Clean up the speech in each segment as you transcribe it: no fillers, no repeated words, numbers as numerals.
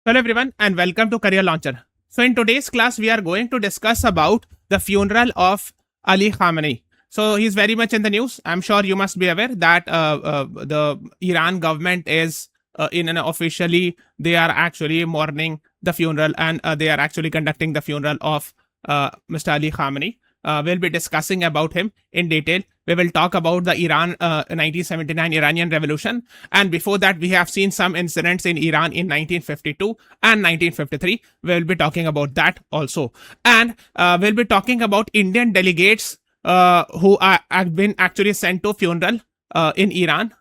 Hello everyone and welcome to Career Launcher. So in today's class we are going to discuss about the funeral of Ali Khamenei. So he's very much in the news. I'm sure you must be aware that the Iran government is in an officially they are actually mourning the funeral and they are actually conducting the funeral of Mr. Ali Khamenei. We'll be discussing about him in detail. We will talk about the Iran 1979 Iranian Revolution. And before that, we have seen some incidents in Iran in 1952 and 1953. We'll be talking about that also. And we'll be talking about Indian delegates who have been actually sent to funeral in Iran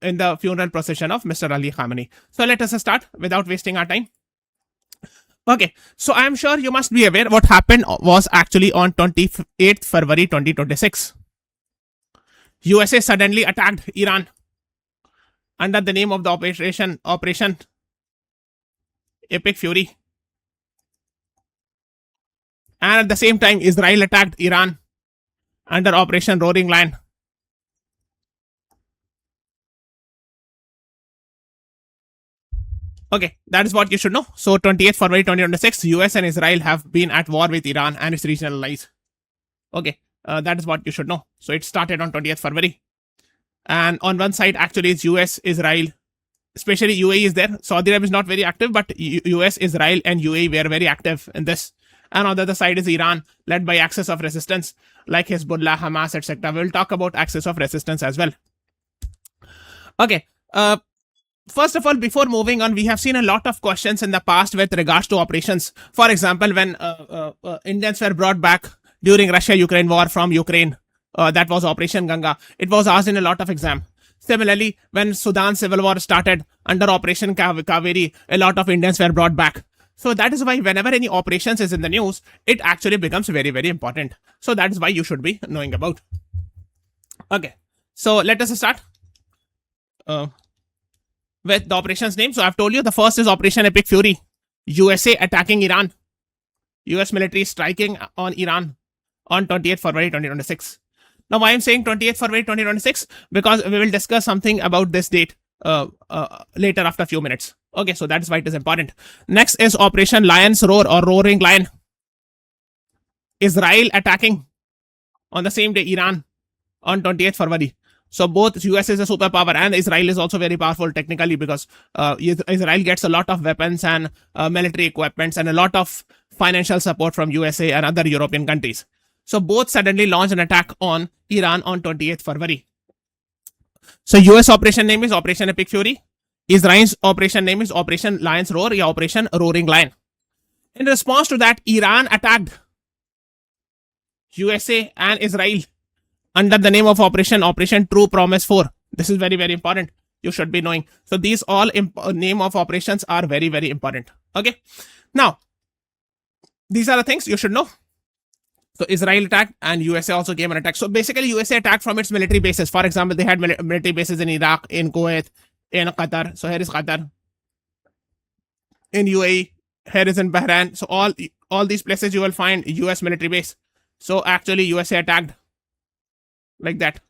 in the funeral procession of Mr. Ali Khamenei. So let us start without wasting our time. Okay, so I'm sure you must be aware what happened was actually on 28th February 2026. USA suddenly attacked Iran under the name of the Operation Epic Fury. And at the same time, Israel attacked Iran under Operation Roaring Lion. Okay, that is what you should know. So 28th February 2026, US and Israel have been at war with Iran and its regional allies. Okay, that is what you should know. So it started on 20th February. And on one side, actually, it's US, Israel, especially UAE is there. Saudi Arabia is not very active, but US, Israel, and UAE were very active in this. And on the other side is Iran, led by Axis of Resistance, like Hezbollah, Hamas, etc. We'll talk about Axis of Resistance as well. Okay, first of all, before moving on, we have seen a lot of questions in the past with regards to operations. For example, when Indians were brought back during Russia-Ukraine war from Ukraine, that was Operation Ganga. It was asked in a lot of exam. Similarly, when Sudan civil war started under Operation Kaveri, a lot of Indians were brought back. So that is why whenever any operations is in the news, it actually becomes very, very important. So that is why you should be knowing about. Okay, so let us start with the operations name. So I've told you the first is Operation Epic Fury. USA attacking Iran. US military striking on Iran on 28th February 2026. Now, why I'm saying 28th February 2026? Because we will discuss something about this date later after a few minutes. Okay, so that is why it is important. Next is Operation Lion's Roar or Roaring Lion. Israel attacking on the same day Iran on 28th February. So both US is a superpower and Israel is also very powerful technically because Israel gets a lot of weapons and military equipments and a lot of financial support from USA and other European countries. So both suddenly launched an attack on Iran on 28th February. So US operation name is Operation Epic Fury. Israel's operation name is Operation Lion's Roar or Operation Roaring Lion. In response to that, Iran attacked USA and Israel under the name of Operation True Promise 4. This is very, very important. You should be knowing. So these all name of operations are very, very important. Okay. Now, these are the things you should know. So Israel attacked and USA also came and attacked. So basically USA attacked from its military bases. For example, they had military bases in Iraq, in Kuwait, in Qatar. So here is Qatar. In UAE, here is in Bahrain. So all these places you will find US military base. So actually USA attacked like that.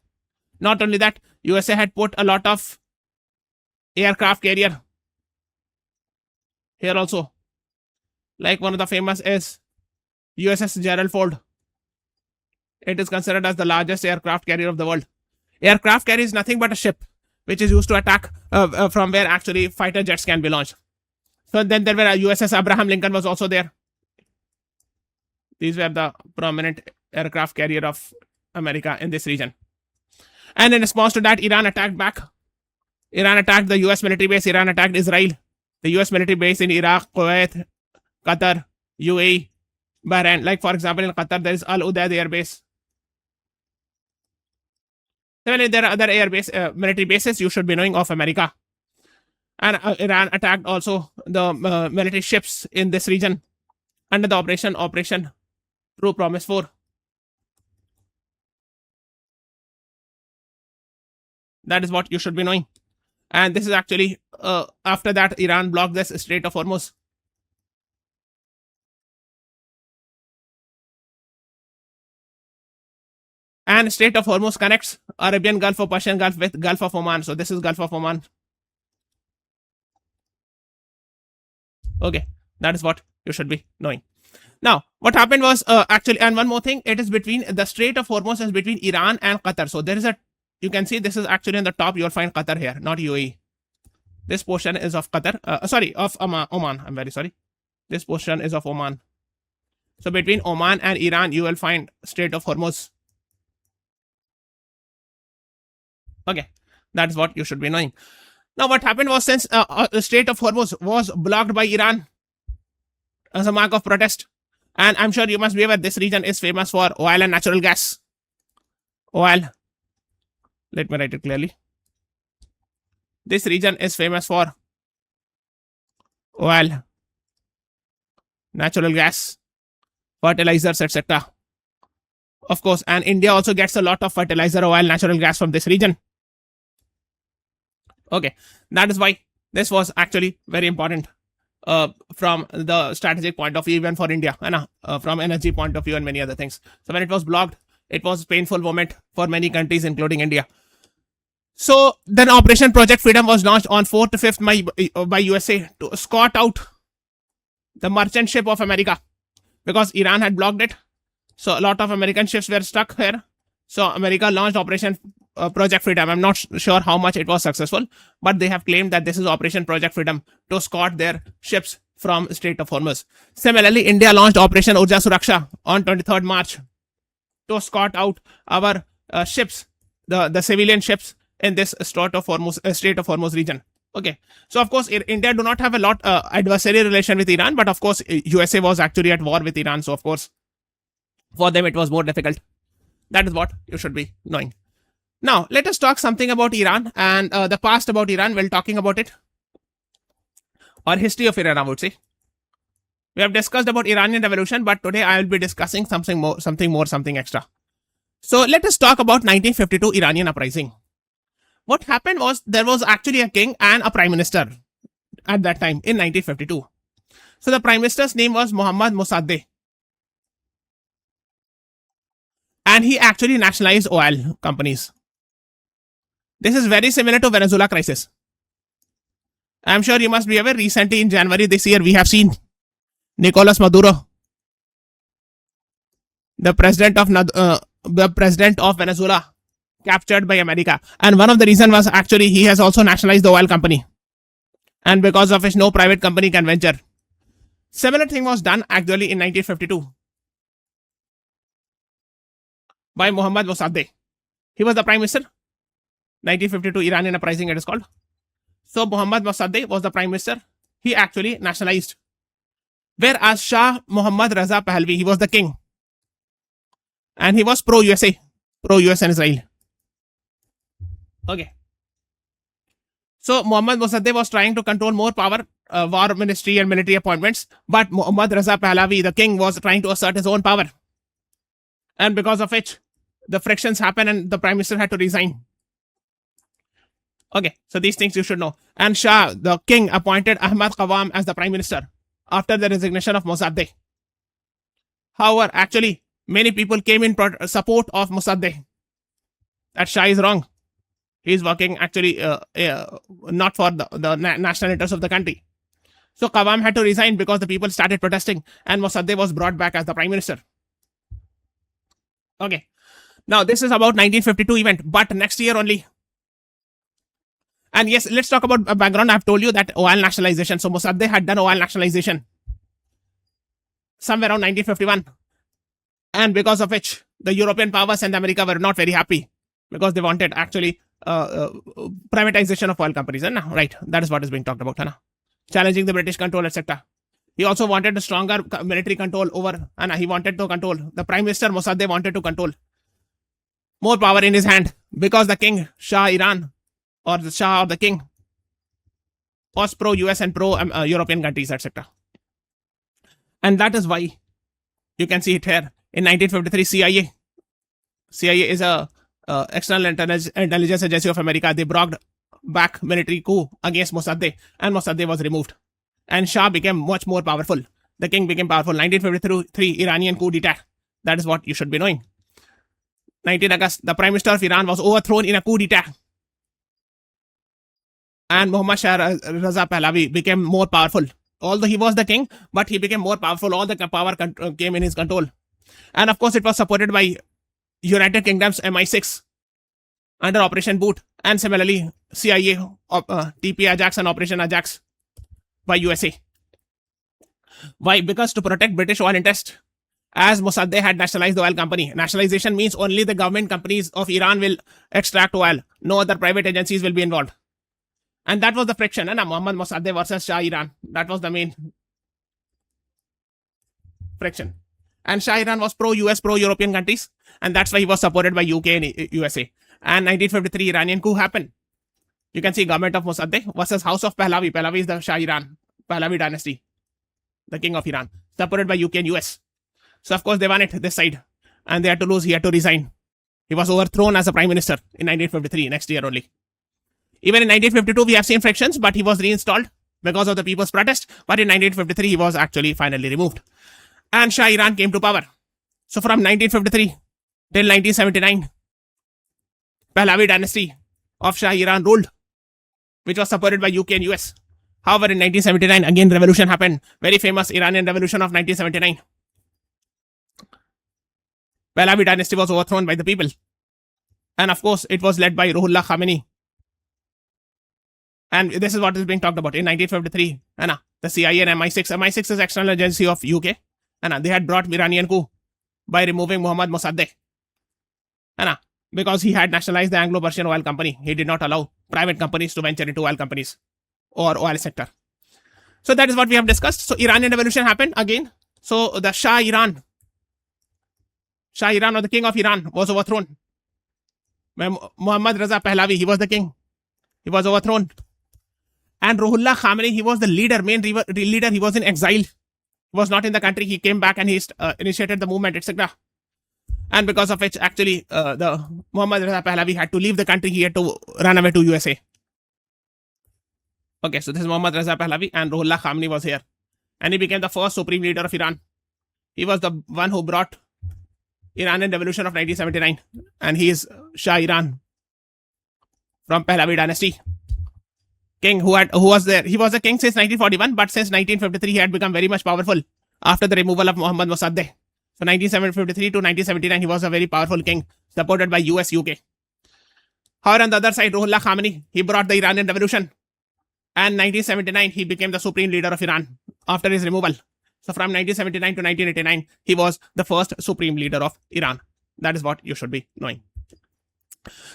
Not only that, USA had put a lot of aircraft carrier here also. Like one of the famous is USS Gerald Ford. It is considered as the largest aircraft carrier of the world. Aircraft carrier is nothing but a ship which is used to attack from where actually fighter jets can be launched. So then there were USS Abraham Lincoln was also there. These were the prominent aircraft carrier of America in this region. And in response to that, Iran attacked back. Iran attacked the US military base. Iran attacked Israel. The US military base in Iraq, Kuwait, Qatar, UAE, Bahrain. Like for example, in Qatar, there is Al Udeid Air Base. Similarly, there are other military bases you should be knowing of America. And Iran attacked also the military ships in this region under the Operation True Promise 4. That is what you should be knowing. And this is actually, after that, Iran blocked this Strait of Hormuz. And Strait of Hormuz connects Arabian Gulf or Persian Gulf with Gulf of Oman. So this is Gulf of Oman. Okay, that is what you should be knowing. Now, what happened was actually, and one more thing, it is between the Strait of Hormuz is between Iran and Qatar. So there is a, you can see this is actually in the top. You will find Qatar here, not UAE. This portion is of Qatar. Sorry, of Oman. I'm very sorry. This portion is of Oman. So between Oman and Iran, you will find Strait of Hormuz. Okay, that's what you should be knowing. Now, what happened was since the Strait of Hormuz was blocked by Iran as a mark of protest, and I'm sure you must be aware this region is famous for oil and natural gas. Oil. Let me write it clearly. This region is famous for oil, natural gas, fertilizers, etc. Of course, and India also gets a lot of fertilizer, oil, natural gas from this region. Okay, that is why this was actually very important from the strategic point of view, even for India, and from energy point of view and many other things. So when it was blocked, it was a painful moment for many countries, including India. So then Operation Project Freedom was launched on 4th to 5th May by USA to escort out the merchant ship of America because Iran had blocked it. So a lot of American ships were stuck here. So America launched Operation Project Freedom. I'm not sure how much it was successful, but they have claimed that this is Operation Project Freedom to escort their ships from Strait of Hormuz. Similarly, India launched Operation Urja Suraksha on 23rd March to escort out our ships, the civilian ships in this Strait of Hormuz region. Okay, so of course India do not have a lot adversary relation with Iran, but of course USA was actually at war with Iran, so of course for them it was more difficult. That is what you should be knowing. Now let us talk something about Iran and the past about Iran while talking about it, or history of Iran, I would say. We have discussed about Iranian revolution, but today I will be discussing something extra. So let us talk about 1952 Iranian uprising. What happened was there was actually a king and a prime minister at that time in 1952. So the prime minister's name was Mojtaba, and he actually nationalized oil companies. This is very similar to Venezuela crisis. I'm sure you must be aware, recently in January this year, we have seen Nicolas Maduro, the president of Venezuela, captured by America. And one of the reasons was actually he has also nationalized the oil company. And because of which no private company can venture. Similar thing was done actually in 1952 by Mohammad Mossadegh. He was the prime minister. 1952 Iranian uprising it is called. So Mohammad Mossadegh was the prime minister. He actually nationalized. Whereas Shah Mohammad Raza Pahlavi, he was the king. And he was pro-USA, pro-US and Israel. Okay. So Mohammad Mossadegh was trying to control more power, war ministry and military appointments. But Mohammad Raza Pahlavi, the king, was trying to assert his own power. And because of which, the frictions happened and the prime minister had to resign. Okay, so these things you should know. And Shah, the king, appointed Ahmad Qawam as the prime minister after the resignation of Mossadegh. However, actually, many people came in support of Mossadegh. That Shah is wrong. He is working actually not for the national interest of the country. So Qawam had to resign because the people started protesting and Mossadegh was brought back as the prime minister. Okay. Now this is about 1952 event, but next year only. And yes, let's talk about background. I've told you that oil nationalization. So Mossadegh had done oil nationalization somewhere around 1951. And because of which the European powers and America were not very happy because they wanted actually privatization of oil companies. Right, that is what is being talked about. Challenging the British control, etc. He also wanted a stronger military control over, and he wanted to control. The Prime Minister Mossadegh wanted to control more power in his hand because the king, Shah Iran, or the Shah or the king, was pro-US and pro-European countries, etc. And that is why you can see it here. In 1953, CIA is a external intelligence agency of America. They brought back military coup against Mossadegh, and Mossadegh was removed. And Shah became much more powerful. The king became powerful. 1953 Iranian coup d'etat. That is what you should be knowing. 19 August, the Prime Minister of Iran was overthrown in a coup d'etat. And Mohammad Shah Raza Pahlavi became more powerful although he was the king, but he became more powerful. All the power came in his control. And of course, it was supported by United Kingdom's MI6 under Operation Boot, and similarly CIA, TP Ajax and Operation Ajax by USA. Why? Because to protect British oil interests, as Mossadegh had nationalized the oil company. Nationalization means only the government companies of Iran will extract oil. No other private agencies will be involved. And that was the friction, Muhammad Mossadegh versus Shah Iran. That was the main friction. And Shah Iran was pro-US, pro-European countries, and that's why he was supported by UK and USA. And 1953 Iranian coup happened. You can see government of Mossadegh versus House of Pahlavi. Pahlavi is the Shah Iran, Pahlavi dynasty, the king of Iran, supported by UK and US. So of course they won it this side, and they had to lose. He had to resign. He was overthrown as a prime minister in 1953, next year only. Even in 1952 we have seen frictions, but he was reinstalled because of the people's protest. But in 1953 he was actually finally removed, and Shah Iran came to power. So from 1953 till 1979, Pahlavi dynasty of Shah Iran ruled, which was supported by UK and US. However, in 1979 again revolution happened. Very famous Iranian revolution of 1979. Pahlavi dynasty was overthrown by the people. And of course, it was led by Ruhollah Khamenei. And this is what is being talked about. In 1953, the CIA and MI6. MI6 is external agency of UK. They had brought Iranian coup by removing Mohammad Mossadegh. Because he had nationalized the Anglo-Persian oil company. He did not allow private companies to venture into oil companies or oil sector. So that is what we have discussed. So Iranian revolution happened again. So the Shah Iran or the king of Iran was overthrown. Muhammad Reza Pahlavi, he was the king. He was overthrown. And Ruhollah Khamenei, he was the leader, main leader. He was in exile. He was not in the country. He came back and he initiated the movement, etc. And because of which, actually, the Muhammad Reza Pahlavi had to leave the country. He had to run away to USA. Okay, so this is Muhammad Reza Pahlavi, and Ruhollah Khamenei was here. And he became the first supreme leader of Iran. He was the one who brought Iranian revolution of 1979, and he is Shah Iran from Pahlavi dynasty. King who was there. He was a king since 1941, but since 1953 he had become very much powerful after the removal of Muhammad Mossadegh. So 1953 to 1979 he was a very powerful king supported by US, UK. However, on the other side, Ruhollah Khamenei, he brought the Iranian revolution, and 1979 he became the supreme leader of Iran after his removal. So from 1979 to 1989, he was the first supreme leader of Iran. That is what you should be knowing.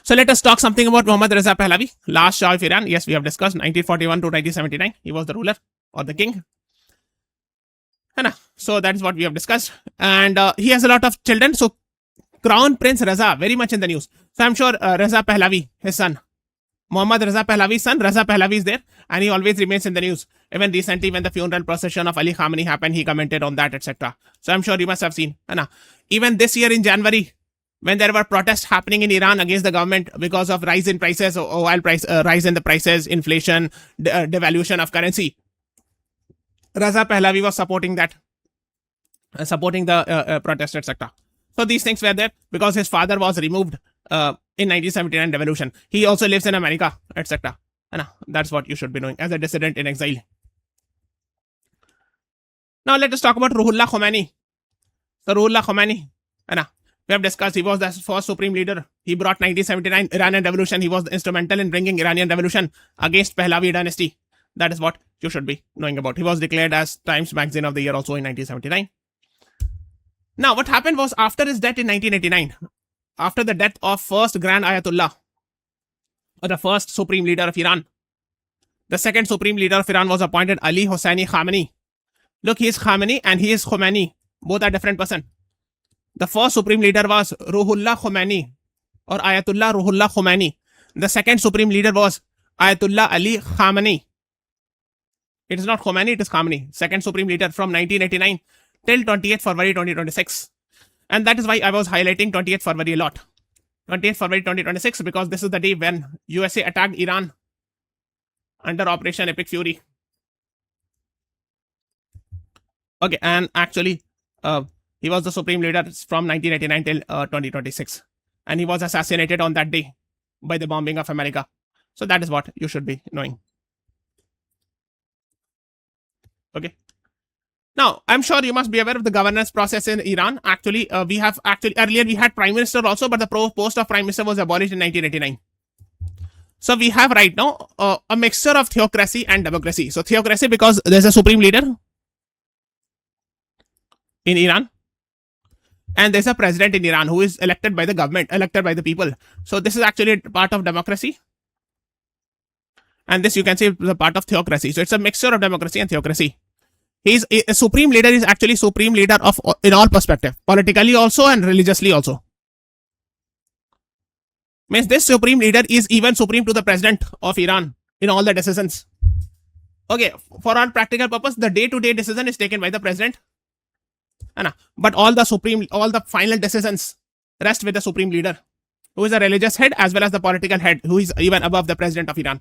So let us talk something about Muhammad Reza Pahlavi, last Shah of Iran. Yes, we have discussed 1941 to 1979. He was the ruler or the king. So that is what we have discussed. And he has a lot of children. So Crown Prince Reza, very much in the news. So I'm sure Reza Pahlavi, his son, Muhammad Reza Pahlavi's son, Reza Pahlavi is there, and he always remains in the news. Even recently, when the funeral procession of Ali Khamenei happened, he commented on that, etc. So I'm sure you must have seen. Even this year in January, when there were protests happening in Iran against the government because of rise in prices, oil price, rise in the prices, inflation, devaluation of currency, Reza Pahlavi was supporting that, supporting the protest, etc. So these things were there because his father was removed in 1979 revolution. He also lives in America, etc. That's what you should be knowing as a dissident in exile. Now let us talk about Ruhollah Khomeini. So Ruhollah Khomeini, we have discussed, he was the first supreme leader. He brought 1979 Iranian revolution. He was instrumental in bringing Iranian revolution against Pahlavi dynasty. That is what you should be knowing about. He was declared as Times Magazine of the Year also in 1979. Now what happened was, after his death in 1989, after the death of first Grand Ayatollah, or the first supreme leader of Iran, the second supreme leader of Iran was appointed Ali Hosseini Khamenei. Look, he is Khamenei and he is Khomeini. Both are different person. The first supreme leader was Ruhollah Khomeini or Ayatollah Ruhollah Khomeini. The second supreme leader was Ayatollah Ali Khamenei. It is not Khomeini, it is Khamenei. Second supreme leader from 1989 till 28th February 2026. And that is why I was highlighting 28th February a lot. 28th February 2026 because this is the day when USA attacked Iran under Operation Epic Fury. Okay, and actually, he was the supreme leader from 1989 till 2026. And he was assassinated on that day by the bombing of America. So that is what you should be knowing. Okay. Now, I'm sure you must be aware of the governance process in Iran. Actually, earlier we had prime minister also, but the post of prime minister was abolished in 1989. So we have right now a mixture of theocracy and democracy. So theocracy because there's a supreme leader in Iran, and there's a president in Iran who is elected by the government, elected by the people. So this is actually part of democracy, and this you can say is a part of theocracy. So it's a mixture of democracy and theocracy. He's a supreme leader is actually supreme leader of in all perspective, politically also and religiously also. Means this supreme leader is even supreme to the president of Iran in all the decisions. Okay, for all practical purpose, the day-to-day decision is taken by the president. But all the final decisions rest with the supreme leader, who is a religious head as well as the political head, who is even above the president of Iran.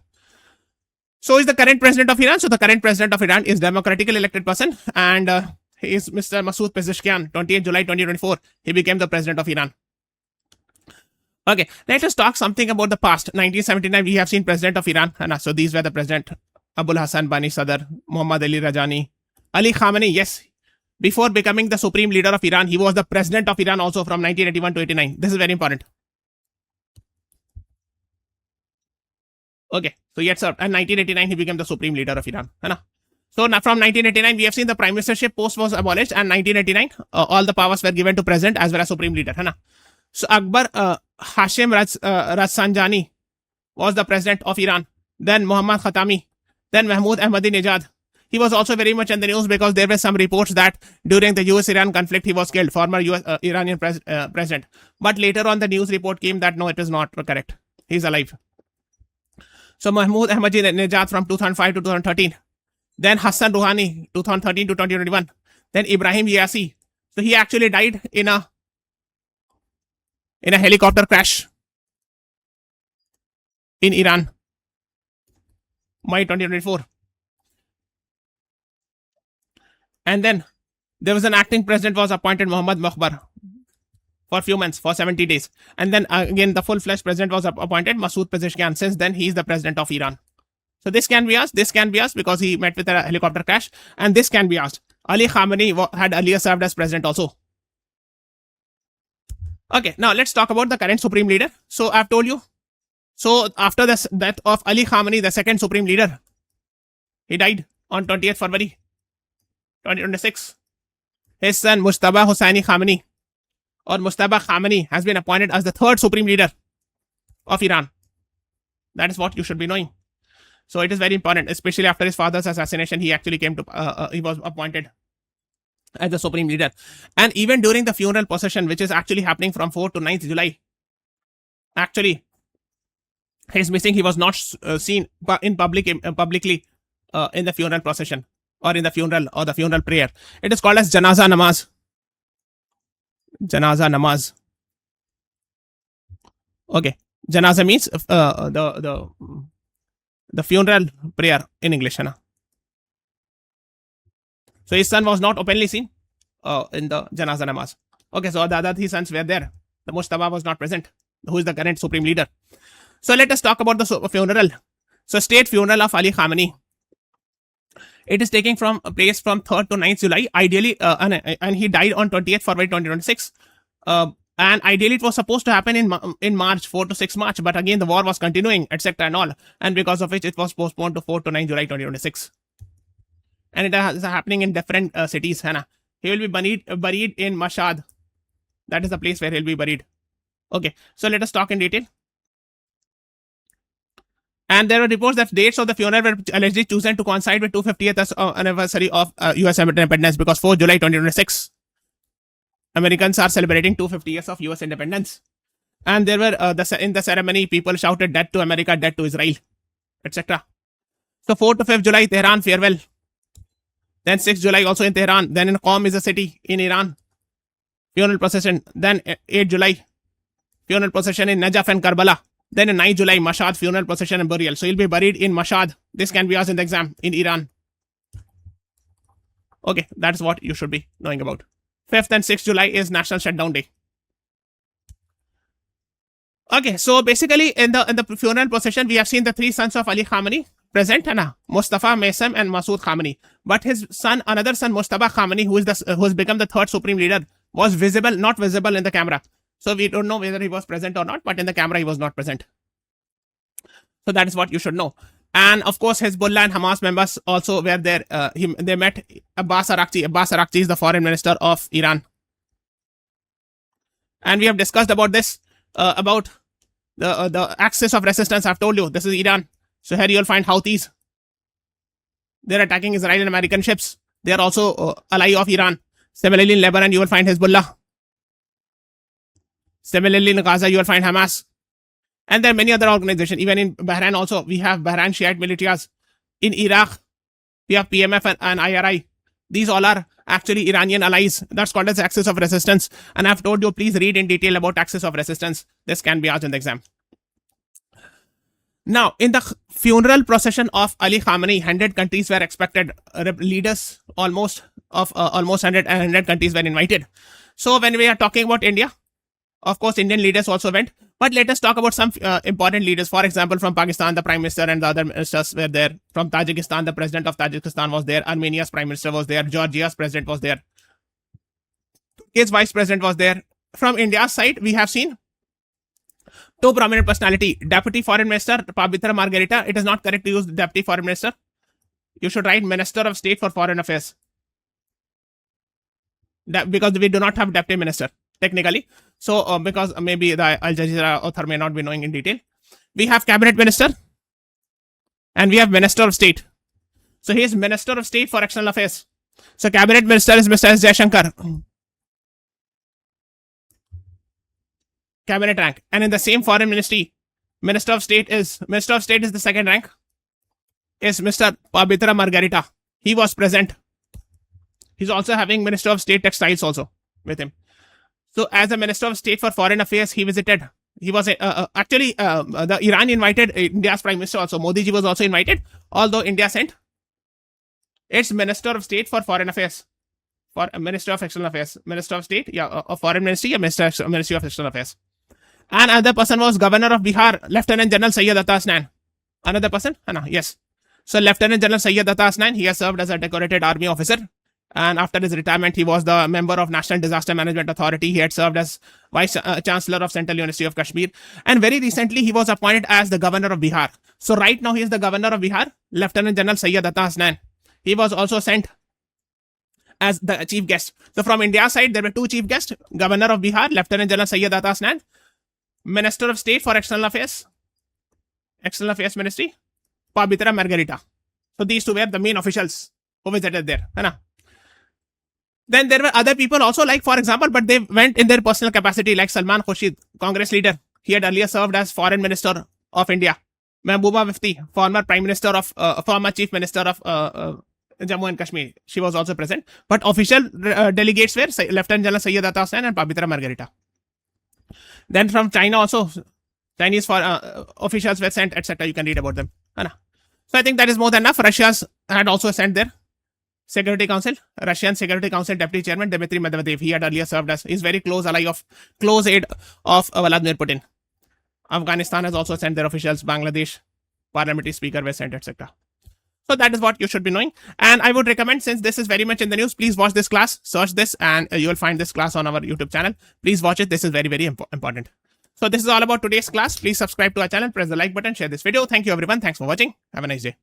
So is the current president of Iran. So the current president of Iran is democratically elected person, and he is Mr. Masoud Pezeshkian. 28 July 2024, he became the president of Iran. Okay, let us talk something about the past. 1979, we have seen president of Iran. So these were the president: Abul Hassan Bani Sadr, Muhammad Ali Rajani, Ali Khamenei. Yes, before becoming the supreme leader of Iran, he was the president of Iran also from 1981 to 89. This is very important. Okay, so yes, sir. And 1989, he became the supreme leader of Iran. So now from 1989, we have seen the prime ministership post was abolished, and 1989, all the powers were given to president as well as supreme leader. So Akbar Hashim Rafsanjani was the president of Iran. Then Muhammad Khatami. Then Mahmoud Ahmadinejad. He was also very much in the news because there were some reports that during the US-Iran conflict, he was killed, former Iranian president. But later on, the news report came that no, it is not correct. He's alive. So Mahmoud Ahmadinejad from 2005 to 2013. Then Hassan Rouhani, 2013 to 2021. Then Ibrahim Yaisi. So he actually died in a helicopter crash in Iran, May 2024. And then there was an acting president was appointed, Mohammad Mokhbar, for a few months, for 70 days. And then again, the full-fledged president was appointed, Masoud Pezeshkian. Since then, he is the president of Iran. So this can be asked because he met with a helicopter crash. And this can be asked. Ali Khamenei had earlier served as president also. Okay, now let's talk about the current supreme leader. So I've told you. So after the death of Ali Khamenei, the second supreme leader, he died on 20th February 2026. His son Mojtaba Hosseini Khamenei, or Mojtaba Khamenei, has been appointed as the third supreme leader of Iran. That is what you should be knowing. So it is very important, especially after his father's assassination. He actually came to, he was appointed as the supreme leader. And even during the funeral procession, which is actually happening from 4th to 9th July, actually, he's missing. He was not seen in publicly in the funeral procession or in the funeral prayer. It is called as Janaza Namaz. Janaza Namaz. Okay. Janaza means the funeral prayer in English. So his son was not openly seen in the Janaza Namaz. Okay, so the other three sons were there. The Mojtaba was not present, who is the current supreme leader. So let us talk about the funeral. So state funeral of Ali Khamenei. It is taking place from 3rd to 9th July. Ideally, and he died on 20th February 2026. And ideally, it was supposed to happen in March, 4 to 6 March. But again, the war was continuing, etc. and all. And because of which, it was postponed to 4 to 9 July 2026. And it is happening in different cities. He will be buried in Mashhad. That is the place where he'll be buried. Okay, so let us talk in detail. And there were reports that dates of the funeral were allegedly chosen to coincide with 250th anniversary of US independence, because 4 July 2026, Americans are celebrating 250 years of US independence. And there were, in the ceremony, people shouted death to America, death to Israel, etc. So 4 to 5th July, Tehran farewell. Then 6th July also in Tehran. Then in Qom is a city in Iran. Funeral procession. Then 8th July, funeral procession in Najaf and Karbala. Then in 9th July, Mashhad, funeral procession and burial. So he'll be buried in Mashhad. This can be asked in the exam in Iran. Okay, that's what you should be knowing about. 5th and 6th July is National Shutdown Day. Okay, so basically in the funeral procession, we have seen the three sons of Ali Khamenei. present, Mustafa Maisam and Masood Khamenei. But his son, another son, Mojtaba Khamenei, who has become the third supreme leader, was not visible in the camera. So we don't know whether he was present or not, but in the camera he was not present. So that is what you should know. And of course, Hezbollah and Hamas members also were there. They met Abbas Araghchi. Abbas Araghchi is the foreign minister of Iran. And we have discussed about this, about the axis of resistance. I've told you, this is Iran. So here you'll find Houthis. They're attacking Israeli and American ships. They are also ally of Iran. Similarly, in Lebanon, you will find Hezbollah. Similarly, in Gaza, you will find Hamas. And there are many other organizations. Even in Bahrain also, we have Bahrain Shiite militias. In Iraq, we have PMF and IRI. These all are actually Iranian allies. That's called as axis of resistance. And I've told you, please read in detail about axis of resistance. This can be asked in the exam. Now, in the funeral procession of Ali Khamenei, 100 countries were expected. Leaders almost 100 countries were invited. So when we are talking about India, of course, Indian leaders also went. But let us talk about some important leaders. For example, from Pakistan, the Prime Minister and the other ministers were there. From Tajikistan, the President of Tajikistan was there. Armenia's Prime Minister was there. Georgia's President was there. Turkey's Vice President was there. From India's side, we have seen two prominent personality. Deputy Foreign Minister, Pabitra Margarita. It is not correct to use Deputy Foreign Minister. You should write Minister of State for Foreign Affairs. Because we do not have Deputy Minister, technically. So, because maybe the Al Jazeera author may not be knowing in detail. We have Cabinet Minister and we have Minister of State. So, he is Minister of State for External Affairs. So, Cabinet Minister is Mr. S. Jaishankar. Cabinet rank. And in the same foreign ministry, Minister of State is the second rank. Is Mr. Pabitra Margarita. He was present. He's also having Minister of State Textiles also with him. So, as a Minister of State for Foreign Affairs, he visited. He was actually the Iran invited India's Prime Minister also. Modi ji was also invited, although India sent its Minister of State for Foreign Affairs, for Minister of External Affairs, Minister of State, of Foreign Ministry, Ministry of External Affairs. And another person was Governor of Bihar, Lieutenant General Syed Atta Hasnan. Another person, yes. So, Lieutenant General Syed Atta Hasnan, he has served as a decorated army officer. And after his retirement, he was the member of National Disaster Management Authority. He had served as Vice Chancellor of Central University of Kashmir. And very recently, he was appointed as the Governor of Bihar. So right now, he is the Governor of Bihar, Lieutenant General Syed Atta Hasnan. He was also sent as the chief guest. So from India's side, there were two chief guests, Governor of Bihar, Lieutenant General Syed Atta Hasnan, Minister of State for External Affairs Ministry, Pabitra Margarita. So these two were the main officials who visited there. Then there were other people also, like for example, but they went in their personal capacity, like Salman Khurshid, Congress leader. He had earlier served as Foreign Minister of India. Mehbooba Mufti, former Chief Minister of Jammu and Kashmir. She was also present. But official delegates were Lieutenant General Syed Atta Hassan and Pabitra Margarita. Then from China also, Chinese officials were sent, etc. You can read about them. So I think that is more than enough. Russia's had also sent their Security Council, Russian Security Council Deputy Chairman Dmitry Medvedev. He had earlier served as, he's very close aide of Vladimir Putin. Afghanistan has also sent their officials. Bangladesh parliamentary speaker were sent, etc. So that is what you should be knowing. And I would recommend, since this is very much in the news, please watch this class, search this, and you will find this class on our YouTube channel. Please watch it. This is very, very important. So this is all about today's class. Please subscribe to our channel, press the like button, share this video. Thank you everyone. Thanks for watching. Have a nice day.